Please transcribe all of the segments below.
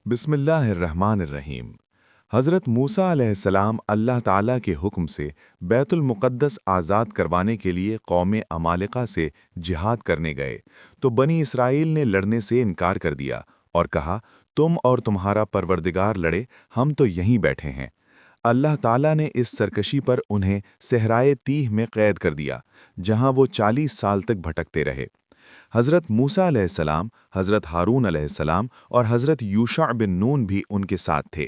बिस्मिल्लाहिर्रहमानिर्रहीम। हज़रत मूसा अलैहिस्सलाम अल्लाह ताला के हुक्म से बैतुल मुक़द्दस आज़ाद करवाने के लिए कौम अमालिका से जिहाद करने गए तो बनी इसराइल ने लड़ने से इनकार कर दिया और कहा, तुम और तुम्हारा परवरदिगार लड़े, हम तो यहीं बैठे हैं। अल्लाह ताला ने इस सरकशी पर उन्हें सहराए तीह में कैद कर दिया, जहां वो 40 साल तक भटकते रहे। हज़रत मूसा अलैहिस्सलाम, हज़रत हारून अलैहिस्सलाम और हज़रत यूशा बिन नून भी उनके साथ थे।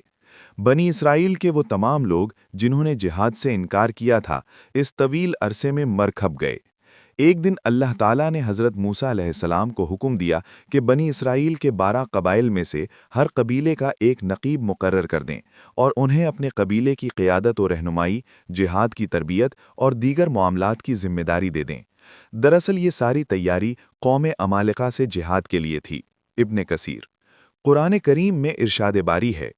बनी इसराइल के वो तमाम लोग जिन्होंने जिहाद से इनकार किया था, इस तवील अरसे में मर खप गए। एक दिन अल्लाह ताला ने हज़रत मूसा अलैहिस्सलाम को हुक्म दिया कि बनी इसराइल के 12 कबाइल में से हर कबीले का एक नकीब मुकर्रर कर दें और उन्हें अपने कबीले की क़ियादत और रहनुमाई, जिहाद की तरबियत और दीगर मामलात की जिम्मेदारी दे दें। दरअसल ये सारी तैयारी कौम अमालिका से जिहाद के लिए थी। इब्न कसीर। कुरान करीम में इरशाद बारी है,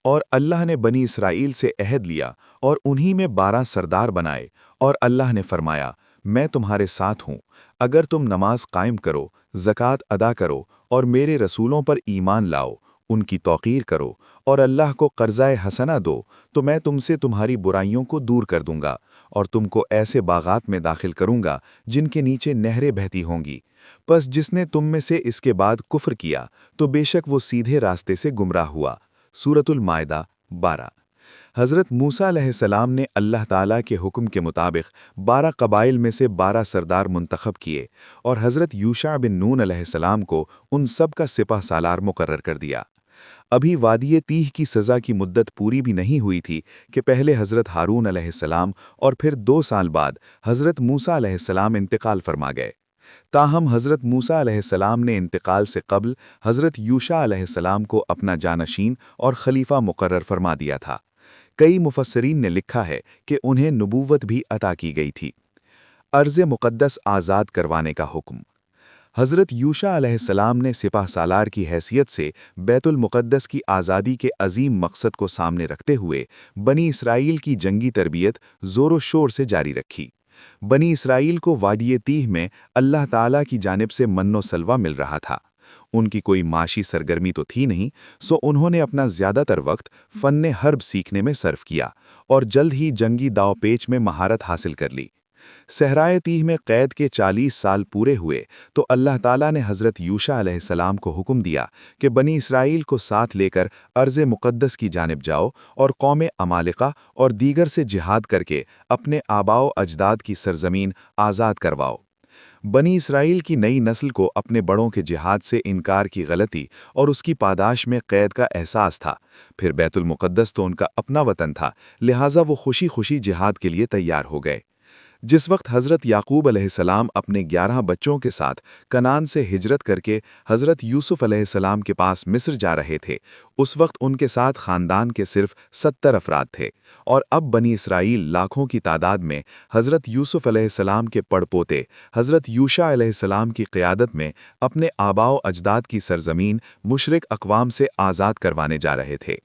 और अल्लाह ने बनी इसराइल से अहद लिया और उन्हीं में 12 सरदार बनाए, और अल्लाह ने फरमाया, मैं तुम्हारे साथ हूँ, अगर तुम नमाज कायम करो, ज़कात अदा करो और मेरे रसूलों पर ईमान लाओ, उनकी तौक़ीर करो और अल्लाह को कर्ज़ाए हसना दो, तो मैं तुमसे तुम्हारी बुराइयों को दूर कर दूंगा और तुमको ऐसे बागात में दाखिल करूंगा जिनके नीचे नहरें बहती होंगी। बस जिसने तुम में से इसके बाद कुफ्र किया तो बेशक वो सीधे रास्ते से गुमराह हुआ। सूरतुल माइदा 12। हज़रत मूसा अलैहिस्सलाम ने अल्लाह ताला के हुक्म के मुताबिक 12 कबाइल में से 12 सरदार मुंतखब किए और हज़रत यूशा बिन नून अलैहिस्सलाम को उन सब का सिपह सालार मुकर्रर कर दिया। अभी वादिये तीह की सज़ा की मुद्दत पूरी भी नहीं हुई थी कि पहले हज़रत हारून अलैहिस्सलाम और फिर 2 साल बाद हज़रत मूसा अलैहिस्सलाम इंतकाल फरमा गए। ताहम हज़रत मूसा अलैहिस्सलाम ने इंतकाल से क़ब्ल हज़रत यूशा अलैहिस्सलाम को अपना जानशीन और खलीफा मुकर्रर फरमा दिया था। कई मुफस्सरीन ने लिखा है कि उन्हें नबूवत भी अता की गई थी। अर्ज़ मुक़द्दस आज़ाद करवाने का हुक्म। हज़रत यूशा अलैहिस्सलाम ने सिपह सालार की हैसियत से बैतुल मुक़द्दस की आज़ादी के अजीम मकसद को सामने रखते हुए बनी इसराइल की जंगी तरबियत ज़ोर शोर से जारी रखी। बनी इसराइल को वादिये तीह में अल्लाह ताला की जानिब से मन्नो सलवा मिल रहा था। उनकी कोई माशी सरगर्मी तो थी नहीं, सो उन्होंने अपना ज़्यादातर वक्त फ़न्ने हर्ब सीखने में सर्फ किया और जल्द ही जंगी दावपेच में महारत हासिल कर ली। सहराए तीह में कैद के 40 साल पूरे हुए तो अल्लाह ताला ने हज़रत यूशा अलैहिस्सलाम को हुक्म दिया कि बनी इसराइल को साथ लेकर अर्ज़ मुक़द्दस की जानिब जाओ और कौम अमालिका और दीगर से जिहाद करके अपने आबाओ अजदाद की सरज़मीन आज़ाद करवाओ। बनी इसराइल की नई नस्ल को अपने बड़ों के जिहाद से इनकार की गलती और उसकी पादाश में कैद का एहसास था। फिर बैतुल मुक़द्दस तो उनका अपना वतन था, लिहाजा वो खुशी खुशी जिहाद के लिए तैयार हो गए। जिस वक्त हज़रत याकूब अलैहिस्सलाम अपने 11 बच्चों के साथ कनान से हिजरत करके हज़रत यूसुफ अलैहिस्सलाम के पास मिस्र जा रहे थे, उस वक्त उनके साथ ख़ानदान के सिर्फ 70 अफराद थे, और अब बनी इसराइल लाखों की तादाद में हज़रत यूसुफ अलैहिस्सलाम के पड़पोते हज़रत यूशा अलैहिस्सलाम की क़ियादत में अपने आबाओ अजदाद की सरज़मीन मुशरिक अक़वाम से आज़ाद करवाने जा रहे थे।